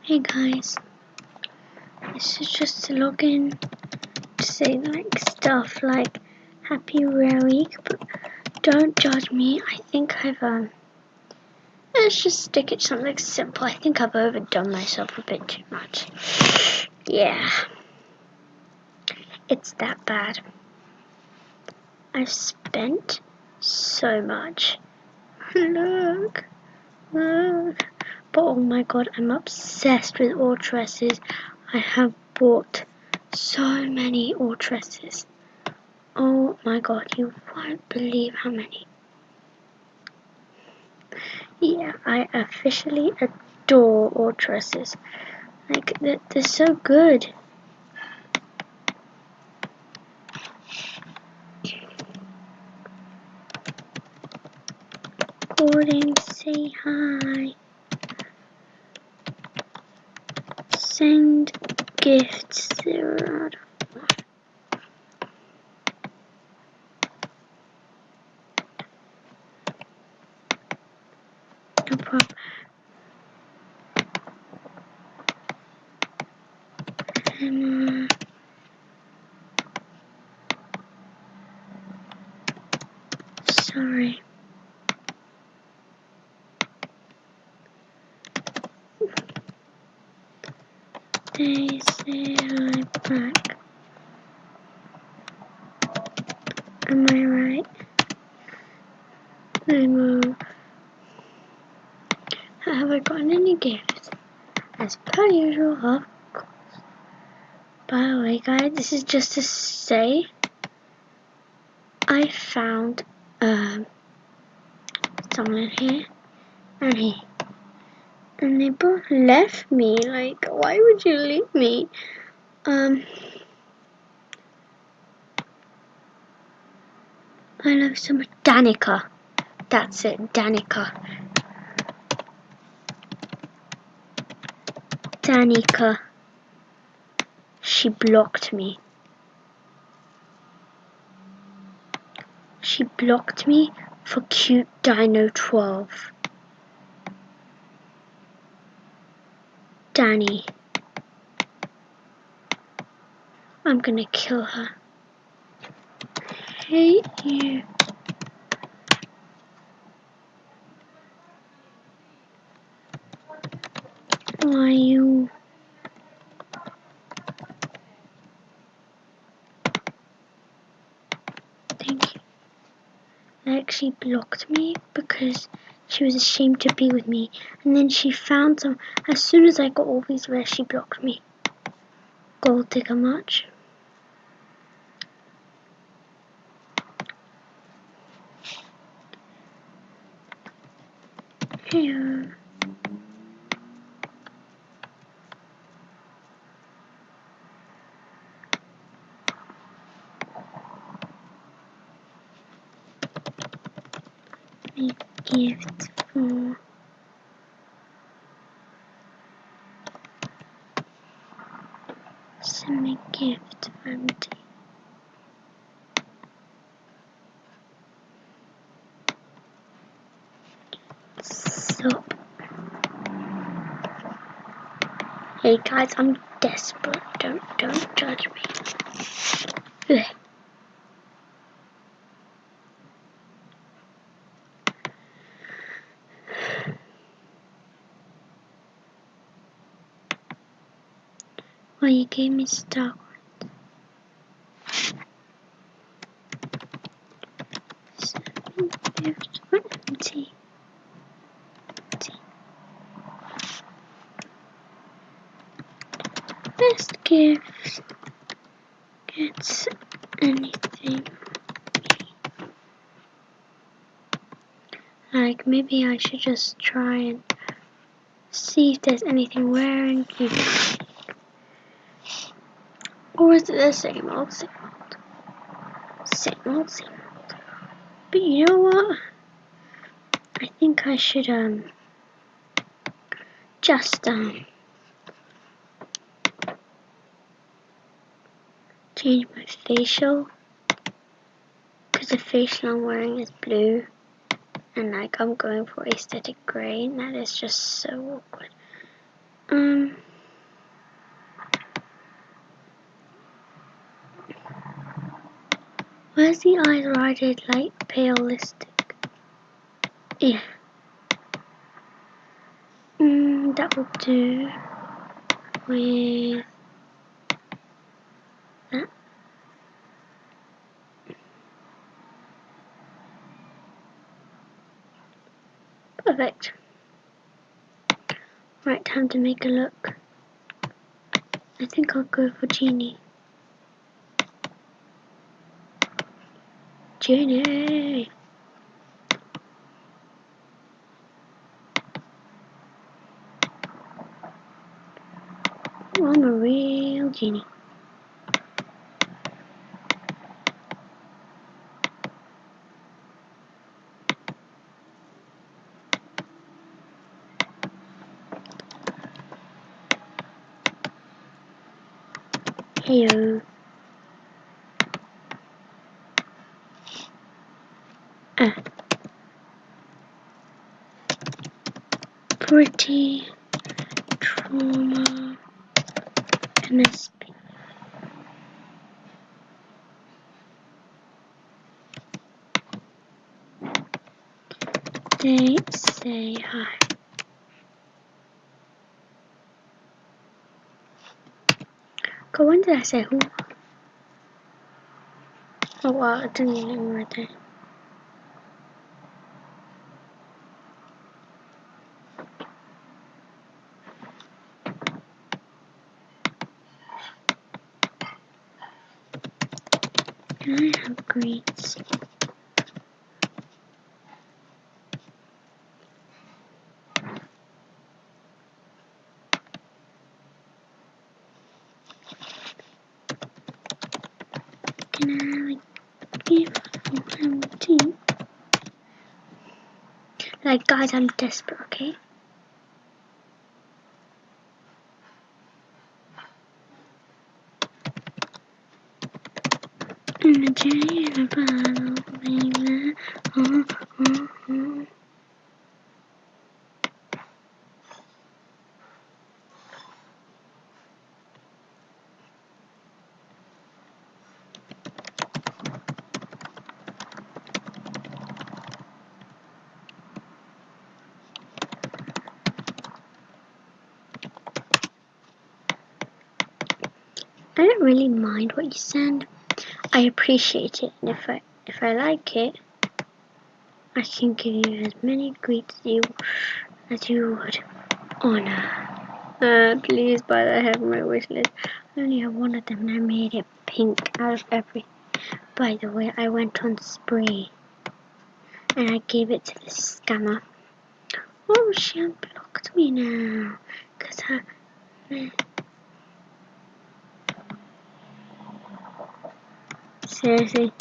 Hey guys, this is just to log in to say like stuff like Happy Rare Week, but don't judge me. I think let's just stick it something simple. I think I've overdone myself a bit too much. Yeah, it's that bad. I've spent so much. Look. But oh my god, I'm obsessed with Ultresses. I have bought so many Ultresses. Oh my god, you won't believe how many. Yeah, I officially adore Ultresses. Like, they're so good. Gordon, say hi. Send gifts 0 out of 1. No problem. Emma. Sorry. They say hi back. Am I right? Emma. Have I gotten any gifts? As per usual, of course. By the way, guys, this is just to say I found someone here and here, and they both left me. Like, why would you leave me? I love so much Danica. That's it, Danica. Danica. She blocked me. She blocked me for cute Dino 12. Danny. I'm gonna kill her. Hate you. Why you? Thank you. They actually blocked me because she was ashamed to be with me, and then she found some. As soon as I got all these rares, she blocked me. Gold digger much? Here. A gift for send me a gift from Stop. Hey guys, I'm desperate. Don't judge me. Ugh. Well, you gave me Star Wars. Gift for empty. Best gift gets anything. Like, maybe I should just try and see if there's anything wearing here. Or is it the same old, same old? Same old, same old. But you know what? I think I should, just, change my facial. Because the facial I'm wearing is blue. And, like, I'm going for aesthetic grey. And that is just so awkward. Where's the eyes rated like paleistic? Yeah. That will do with that. Perfect. Right, time to make a look. I think I'll go for Genie. Genie! I'm a real genie. Heyo. Pretty trauma MSP. They say hi. God, when did I say who? Oh wow, I didn't even right there. Can I have greens? Can I give them tea? Like guys, I'm desperate, okay? In the chain of a bottle, baby. I don't really mind what you send. I appreciate it, and if I like it, I can give you as many greets as you would honor. Please buy that, I have on my wish list. I only have one of them and I made it pink out of every. By the way, I went on Spree and I gave it to this scammer. Oh, she unblocked me now. Cause her. Seriously.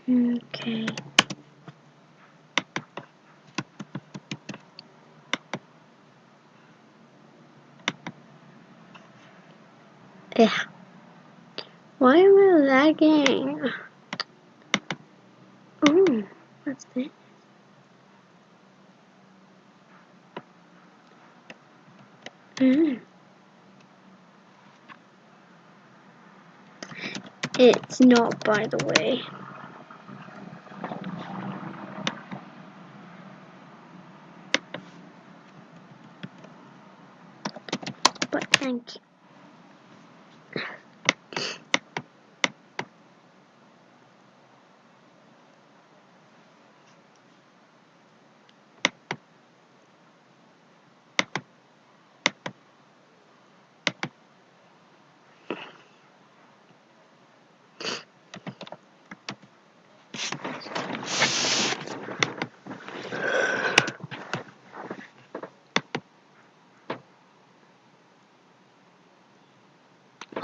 Okay. Yeah. Why am I lagging? Oh, what's this? It's not, by the way. But thank you.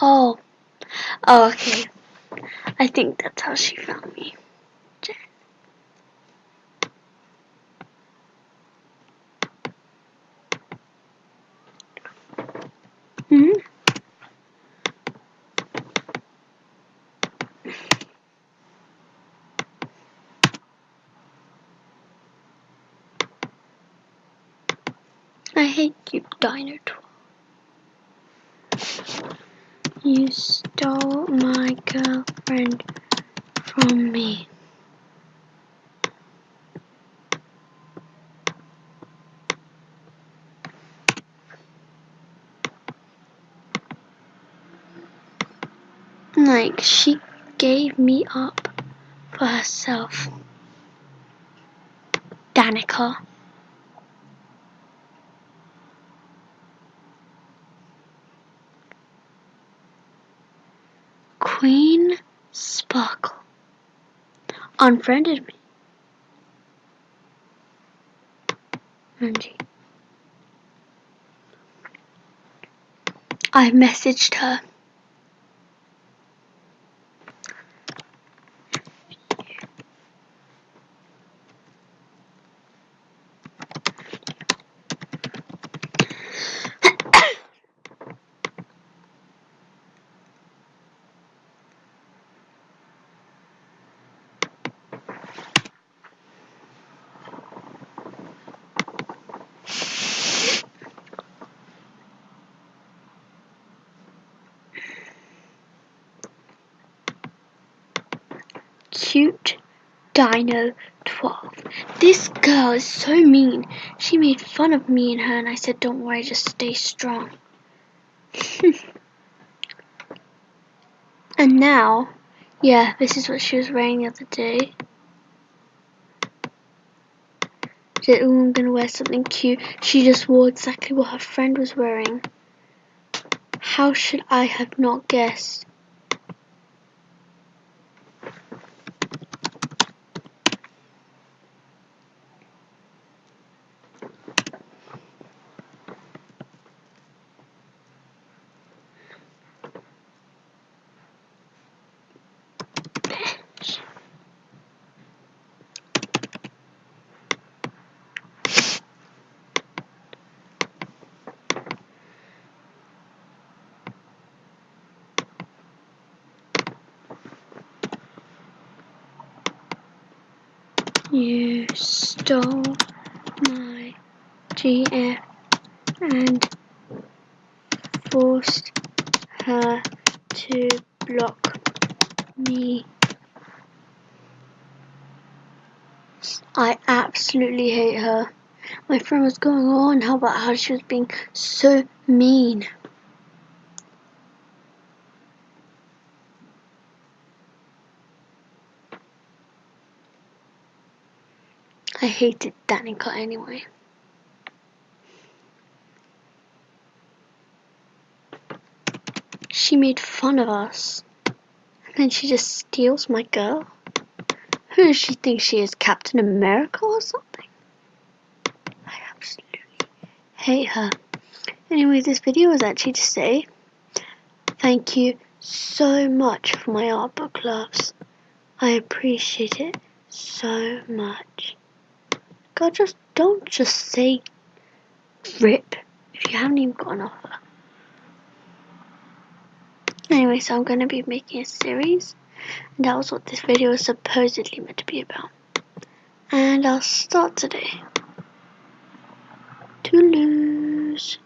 Oh, okay. I think that's how she found me. I hate you, Dino 12. You stole my girlfriend from me. Like, she gave me up for herself. Danica. Queen Sparkle unfriended me. Angie. I messaged her. Cute Dino 12. This girl is so mean. She made fun of me and her, and I said, don't worry, just stay strong. And now, yeah, this is what she was wearing the other day. She said, oh, I'm gonna wear something cute. She just wore exactly what her friend was wearing. How should I have not guessed? You stole my GF and forced her to block me. I absolutely hate her. My friend was going on about how she was being so mean. I hated Danica anyway. She made fun of us. And then she just steals my girl. Who does she think she is, Captain America or something? I absolutely hate her. Anyway, this video was actually to say thank you so much for my art book loves. I appreciate it so much. God, don't just say rip if you haven't even got an offer. Anyway, so I'm going to be making a series, and that was what this video was supposedly meant to be about. And I'll start today. Toodaloo.